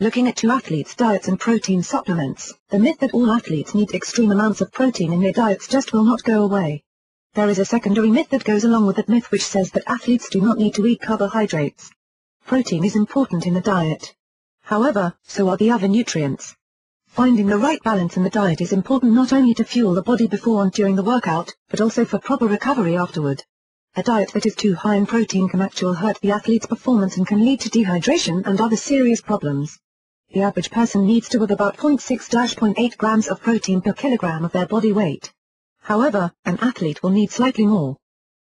Looking at two athletes' diets and protein supplements, the myth that all athletes need extreme amounts of protein in their diets just will not go away. There is a secondary myth that goes along with that myth which says that athletes do not need to eat carbohydrates. Protein is important in the diet. However, so are the other nutrients. Finding the right balance in the diet is important not only to fuel the body before and during the workout, but also for proper recovery afterward. A diet that is too high in protein can actually hurt the athlete's performance and can lead to dehydration and other serious problems. The average person needs to have about 0.6-0.8 grams of protein per kilogram of their body weight. However, an athlete will need slightly more.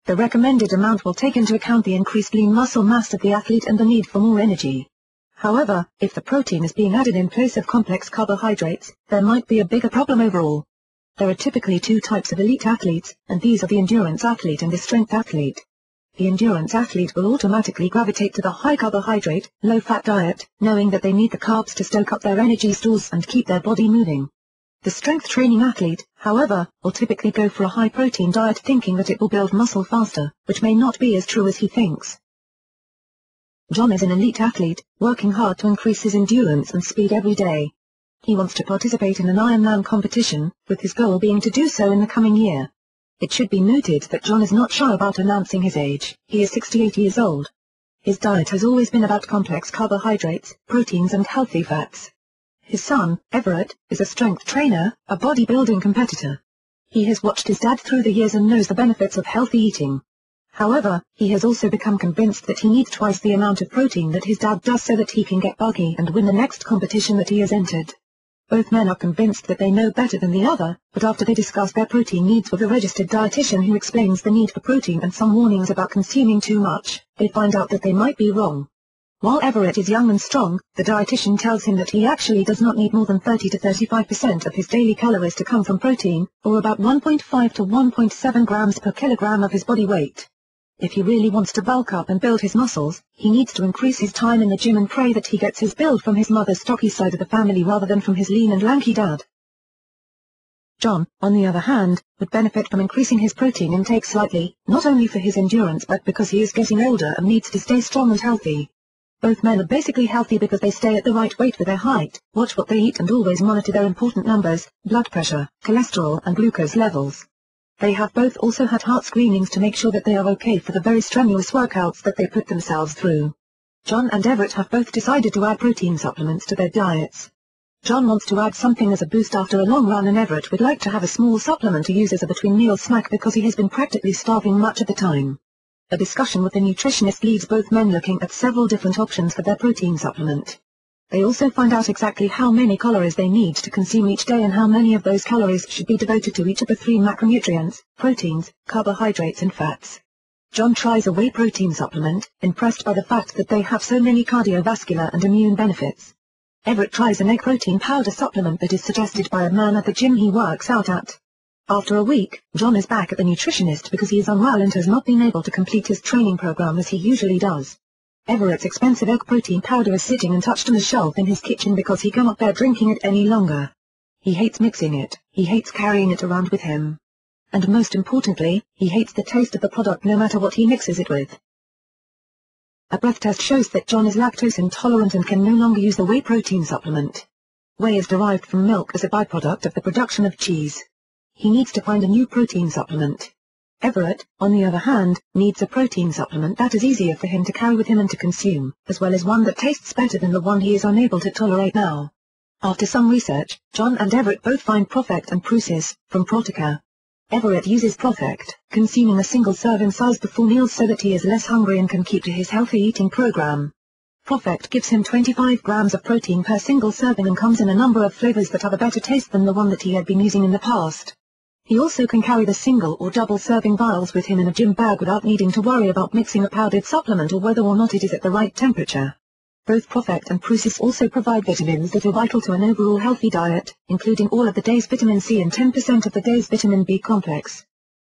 The recommended amount will take into account the increased lean muscle mass of the athlete and the need for more energy. However, if the protein is being added in place of complex carbohydrates, there might be a bigger problem overall. There are typically two types of elite athletes, and these are the endurance athlete and the strength athlete. The endurance athlete will automatically gravitate to the high-carbohydrate, low-fat diet, knowing that they need the carbs to stoke up their energy stores and keep their body moving. The strength training athlete, however, will typically go for a high-protein diet thinking that it will build muscle faster, which may not be as true as he thinks. John is an elite athlete, working hard to increase his endurance and speed every day. He wants to participate in an Ironman competition, with his goal being to do so in the coming year. It should be noted that John is not shy about announcing his age. He is 68 years old. His diet has always been about complex carbohydrates, proteins and healthy fats. His son, Everett, is a strength trainer, a bodybuilding competitor. He has watched his dad through the years and knows the benefits of healthy eating. However, he has also become convinced that he needs twice the amount of protein that his dad does so that he can get bulky and win the next competition that he has entered. Both men are convinced that they know better than the other, but after they discuss their protein needs with a registered dietitian who explains the need for protein and some warnings about consuming too much, they find out that they might be wrong. While Everett is young and strong, the dietitian tells him that he actually does not need more than 30 to 35% of his daily calories to come from protein, or about 1.5 to 1.7 grams per kilogram of his body weight. If he really wants to bulk up and build his muscles, he needs to increase his time in the gym and pray that he gets his build from his mother's stocky side of the family rather than from his lean and lanky dad. John, on the other hand, would benefit from increasing his protein intake slightly, not only for his endurance but because he is getting older and needs to stay strong and healthy. Both men are basically healthy because they stay at the right weight for their height, watch what they eat and always monitor their important numbers, blood pressure, cholesterol and glucose levels. They have both also had heart screenings to make sure that they are okay for the very strenuous workouts that they put themselves through. John and Everett have both decided to add protein supplements to their diets. John wants to add something as a boost after a long run and Everett would like to have a small supplement to use as a between-meal snack because he has been practically starving much of the time. A discussion with the nutritionist leaves both men looking at several different options for their protein supplement. They also find out exactly how many calories they need to consume each day and how many of those calories should be devoted to each of the three macronutrients, proteins, carbohydrates and fats. John tries a whey protein supplement, impressed by the fact that they have so many cardiovascular and immune benefits. Everett tries an egg protein powder supplement that is suggested by a man at the gym he works out at. After a week, John is back at the nutritionist because he is unwell and has not been able to complete his training program as he usually does. Everett's expensive egg protein powder is sitting untouched on a shelf in his kitchen because he cannot bear drinking it any longer. He hates mixing it, he hates carrying it around with him. And most importantly, he hates the taste of the product no matter what he mixes it with. A breath test shows that John is lactose intolerant and can no longer use the whey protein supplement. Whey is derived from milk as a byproduct of the production of cheese. He needs to find a new protein supplement. Everett, on the other hand, needs a protein supplement that is easier for him to carry with him and to consume, as well as one that tastes better than the one he is unable to tolerate now. After some research, John and Everett both find ProfectR and ProsisR, from Protica. Everett uses ProfectR, consuming a single serving size before meals so that he is less hungry and can keep to his healthy eating program. ProfectR gives him 25 grams of protein per single serving and comes in a number of flavors that have a better taste than the one that he had been using in the past. He also can carry the single or double serving vials with him in a gym bag without needing to worry about mixing a powdered supplement or whether or not it is at the right temperature. Both ProfectR and ProsisR also provide vitamins that are vital to an overall healthy diet, including all of the day's vitamin C and 10% of the day's vitamin B complex.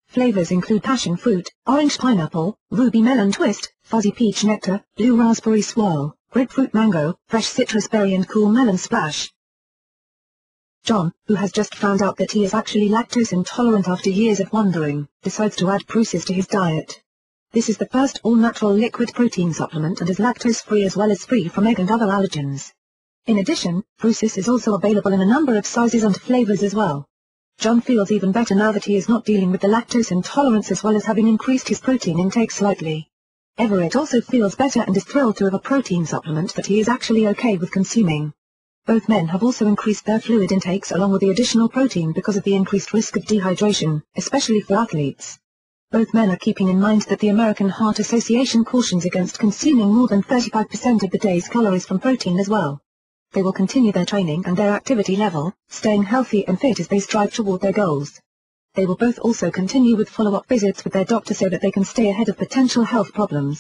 Flavors include passion fruit, orange pineapple, ruby melon twist, fuzzy peach nectar, blue raspberry swirl, grapefruit mango, fresh citrus berry and cool melon splash. John, who has just found out that he is actually lactose intolerant after years of wondering, decides to add ProsisR to his diet. This is the first all-natural liquid protein supplement and is lactose-free as well as free from egg and other allergens. In addition, ProfectR is also available in a number of sizes and flavors as well. John feels even better now that he is not dealing with the lactose intolerance as well as having increased his protein intake slightly. Everett also feels better and is thrilled to have a protein supplement that he is actually okay with consuming. Both men have also increased their fluid intakes along with the additional protein because of the increased risk of dehydration, especially for athletes. Both men are keeping in mind that the American Heart Association cautions against consuming more than 35% of the day's calories from protein as well. They will continue their training and their activity level, staying healthy and fit as they strive toward their goals. They will both also continue with follow-up visits with their doctor so that they can stay ahead of potential health problems.